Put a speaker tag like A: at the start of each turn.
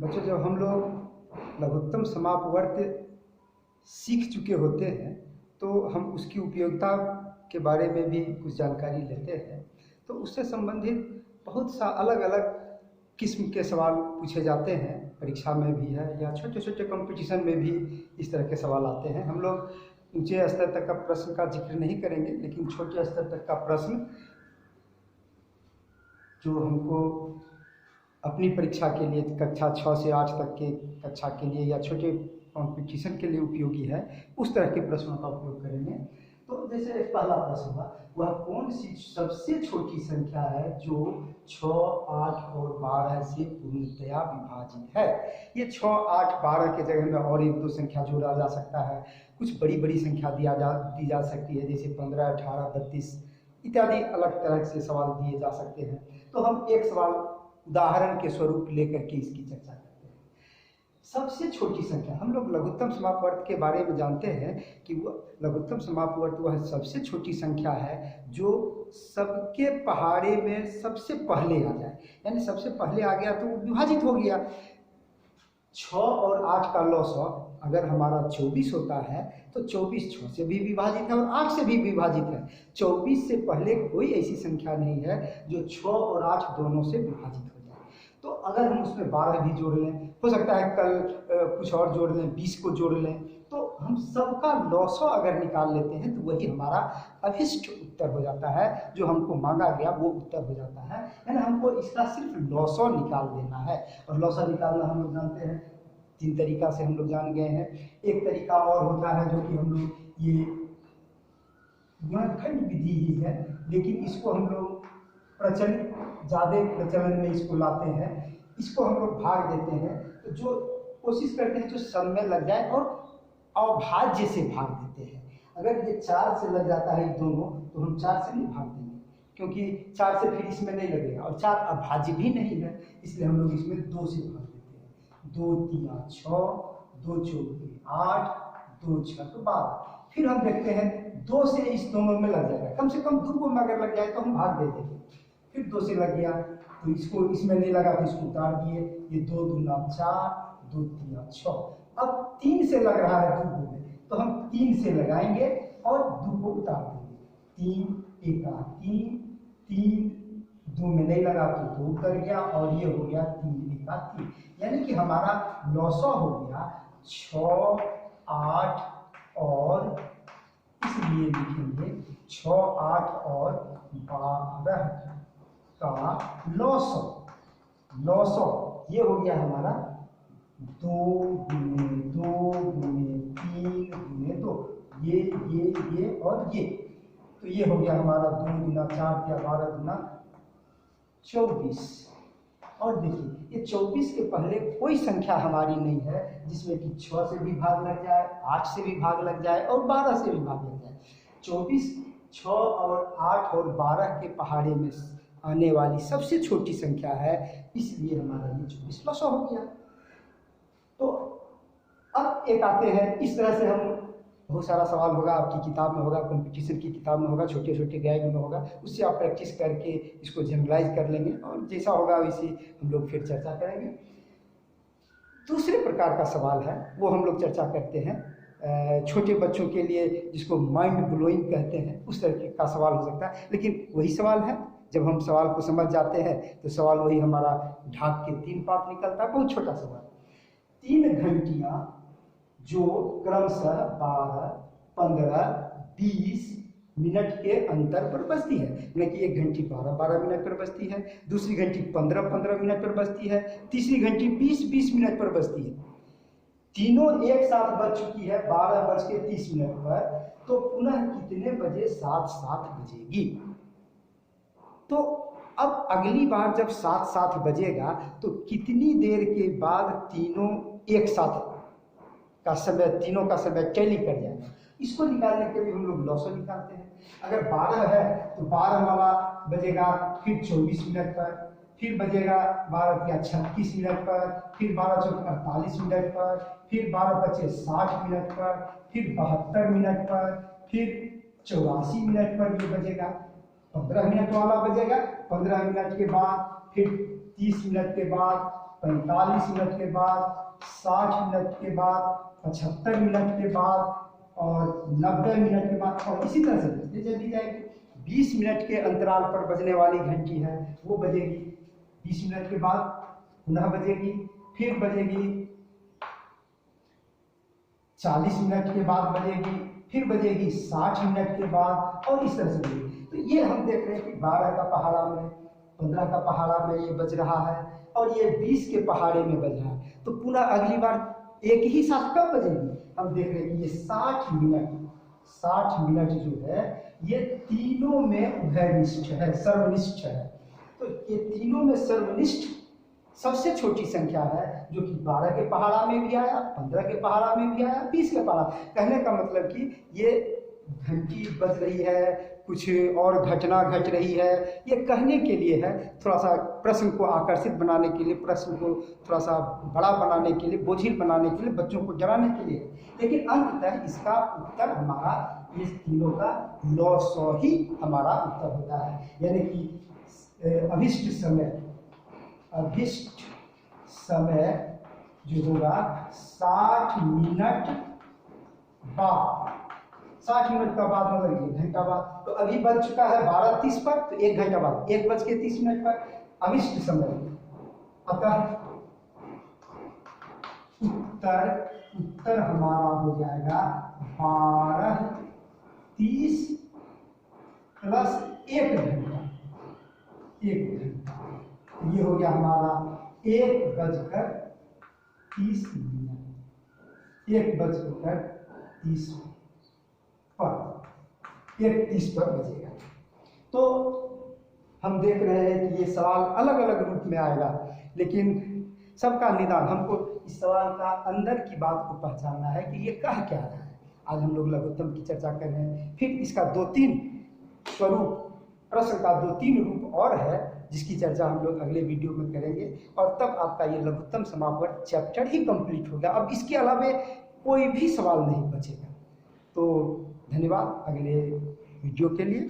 A: बच्चों, जब हम लोग लघुत्तम समापवर्त सीख चुके होते हैं तो हम उसकी उपयोगिता के बारे में भी कुछ जानकारी लेते हैं। तो उससे संबंधित बहुत सा अलग अलग किस्म के सवाल पूछे जाते हैं, परीक्षा में भी है या छोटे छोटे कंपटीशन में भी इस तरह के सवाल आते हैं। हम लोग ऊंचे स्तर तक का प्रश्न का जिक्र नहीं करेंगे, लेकिन छोटे स्तर तक का प्रश्न जो हमको अपनी परीक्षा के लिए कक्षा 6 से 8 तक के कक्षा के लिए या छोटे कंपटीशन के लिए उपयोगी है, उस तरह के प्रश्नों का उपयोग करेंगे। तो जैसे पहला प्रश्न हुआ, वह कौन सी सबसे छोटी संख्या है जो 6, 8 और 12 से पूर्णतया विभाजित है। ये 6, 8, 12 के जगह में और एक दो संख्या जोड़ा जा सकता है। कुछ बड़ी बड़ी संख्या दी जा सकती है, जैसे 15, 18, 32 इत्यादि अलग तरह से सवाल दिए जा सकते हैं। तो हम एक सवाल उदाहरण के स्वरूप लेकर के इसकी चर्चा करते हैं। सबसे छोटी संख्या, हम लोग लघुत्तम समापवर्त के बारे में जानते हैं कि वह लघुत्तम समापवर्त वह सबसे छोटी संख्या है जो सबके पहाड़े में सबसे पहले आ जाए, यानी सबसे पहले आ गया तो वो विभाजित हो गया। 6 और 8 का लॉसअ अगर हमारा 24 होता है तो 24 6 से भी विभाजित है और 8 से भी विभाजित है। 24 से पहले कोई ऐसी संख्या नहीं है जो 6 और 8 दोनों से विभाजित हो जाए। तो अगर हम उसमें 12 भी जोड़ लें, हो सकता है कल कुछ और जोड़ लें, 20 को जोड़ लें, तो हम सबका लॉसअ अगर निकाल लेते हैं तो वही हमारा अभिष्ट उत्तर हो जाता है। जो हमको मांगा गया वो उत्तर हो जाता है, यानी हमको इसका सिर्फ लॉसअ निकाल देना है। और लॉसअ निकालना हम लोग जानते हैं 3 तरीका से हम लोग जान गए हैं। एक तरीका और होता है जो कि हम लोग ये गुणनखंड विधि ही है, लेकिन इसको हम लोग प्रचलित ज़्यादा प्रचलन में इसको लाते हैं। इसको हम लोग भाग देते हैं, तो जो कोशिश करते हैं जो सब में लग जाए और अभाज्य से भाग देते हैं। अगर ये 4 से लग जाता है दोनों तो हम 4 से नहीं भाग देंगे, क्योंकि 4 से फिर इसमें नहीं लगेगा और 4 अभाज्य भी नहीं है, इसलिए हम लोग इसमें 2 से भाग देते हैं। 2 3 6, 2 4 8, 2 6 तो 12। फिर हम देखते हैं 2 से इस दोनों में लग जाएगा, कम से कम 2 को में अगर लग जाए तो हम भाग दे देंगे। फिर 2 से लग गया तो इसको इसमें नहीं लगा तो इसको उतार दिए, ये 2 दूना 4, 2 3 6। अब 3 से लग रहा है 2 में तो हम 3 से लगाएंगे और 2 को उतार देंगे। 3 1 3, 3 2 में नहीं लगा तो 2 उतर गया और ये हो गया 3 1 3, यानी कि हमारा लॉसअ हो गया 6, 8 और इसलिए लिखेंगे 6, 8 और 12 का लॉसअ ये हो गया हमारा 2 गुने 2 गुने 3 गुने 2, ये और ये, तो ये हो गया हमारा 2 गुना 4 या 12 गुना 24। और देखिए ये 24 के पहले कोई संख्या हमारी नहीं है जिसमें कि 6 से भी भाग लग जाए, 8 से भी भाग लग जाए और 12 से भी भाग लग जाए। 24 6 और 8 और 12 के पहाड़े में आने वाली सबसे छोटी संख्या है, इसलिए हमारा ये 24 लॉसअ हो गया। तो अब एक आते हैं, इस तरह से हम बहुत सारा सवाल होगा आपकी किताब में होगा, कंपटीशन की किताब में होगा, छोटे छोटे गाइड में होगा, उससे आप प्रैक्टिस करके इसको जनरलाइज कर लेंगे और जैसा होगा वैसे हम लोग फिर चर्चा करेंगे। दूसरे प्रकार का सवाल है वो हम लोग चर्चा करते हैं छोटे बच्चों के लिए, जिसको माइंड ब्लोइंग कहते हैं, उस तरह का सवाल हो सकता है। लेकिन वही सवाल है, जब हम सवाल को समझ जाते हैं तो सवाल वही हमारा ढाक के 3 पात निकलता है, बहुत छोटा सवाल। 3 घंटियां जो क्रमशः 12, 15, 20 मिनट के अंतर पर बजती है, यानी कि एक घंटी 12 मिनट पर बजती है, दूसरी घंटी 15 मिनट पर बजती है, तीसरी घंटी 20 मिनट पर बजती है। तीनों एक साथ बज चुकी है 12:30 पर, तो पुनः कितने बजे साथ बजेगी। तो अब अगली बार जब साथ बजेगा तो कितनी देर के बाद तीनों एक साथ का समय, तीनों का समय टैली कर जाएगा। इसको निकालने के लिए हम लोग लॉसअ निकालते हैं। अगर 12 है तो 12 वाला बजेगा फिर 24 मिनट पर, फिर बजेगा 12 या 36 मिनट पर, फिर 12 चौक 48 मिनट पर, फिर 12 पचे 60 मिनट पर, फिर 72 मिनट पर, फिर 84 मिनट पर ये बजेगा। 15 मिनट वाला बजेगा, 15 मिनट के बाद फिर 30 मिनट के बाद 45 मिनट के बाद, 60 मिनट के बाद, 75 मिनट के बाद और 90 मिनट के बाद, और इसी तरह से बजती चली जाएगी। 20 मिनट के अंतराल पर बजने वाली घंटी है वो बजेगी, 20 मिनट के बाद पुनः बजेगी, फिर बजेगी, 40 मिनट के बाद बजेगी, फिर बजेगी 60 मिनट के बाद, और इस तरह से बजेगी। तो ये हम देख रहे हैं कि 12 का पहाड़ा में, 15 का पहाड़ा में ये बज रहा है, और ये 20 के पहाड़े में बज रहा है। तो पुनः अगली बार एक ही साथ कब बजेगी? हम देख रहे हैं कि ये 60 मिनट जो है ये तीनों में उभयनिष्ठ है, सर्वनिष्ठ है। तो ये तीनों में सर्वनिष्ठ सबसे छोटी संख्या है, जो कि 12 के पहाड़ा में भी आया, 15 के पहाड़ा में भी आया, 20 के पहाड़ा। कहने का मतलब कि ये घंटी बज रही है, कुछ और घटना घट रही है, ये कहने के लिए है, थोड़ा सा प्रश्न को आकर्षित बनाने के लिए, प्रश्न को थोड़ा सा बड़ा बनाने के लिए, बोझिल बनाने के लिए, बच्चों को डराने के लिए। लेकिन अंततः इसका उत्तर हमारा इस तीनों का 900 ही हमारा उत्तर होता है। यानी कि अभिष्ट समय जो होगा 60 मिनट बाद, 60 मिनट का बाद मतलब 1 घंटा बाद। तो अभी बज चुका है 12:30 पर, तो 1 घंटा बाद 1:30 पर अभिष्ट समय। अतः उत्तर हमारा हो जाएगा 12:30 प्लस 1 घंटा, 1 घंटा। ये हो गया हमारा 1:30 मिनट, 1:30 पर, 1:30 पर बजेगा। तो हम देख रहे हैं कि ये सवाल अलग अलग रूप में आएगा, लेकिन सबका निदान हमको इस सवाल का अंदर की बात को पहचानना है कि ये कह क्या रहा है। आज हम लोग लघुत्तम की चर्चा कर रहे हैं, फिर इसका 2-3 स्वरूप, प्रश्न का 2-3 रूप और है, जिसकी चर्चा हम लोग अगले वीडियो में करेंगे, और तब आपका ये लघुत्तम समापन चैप्टर ही कंप्लीट होगा। अब इसके अलावा कोई भी सवाल नहीं बचेगा। तो धन्यवाद अगले वीडियो के लिए।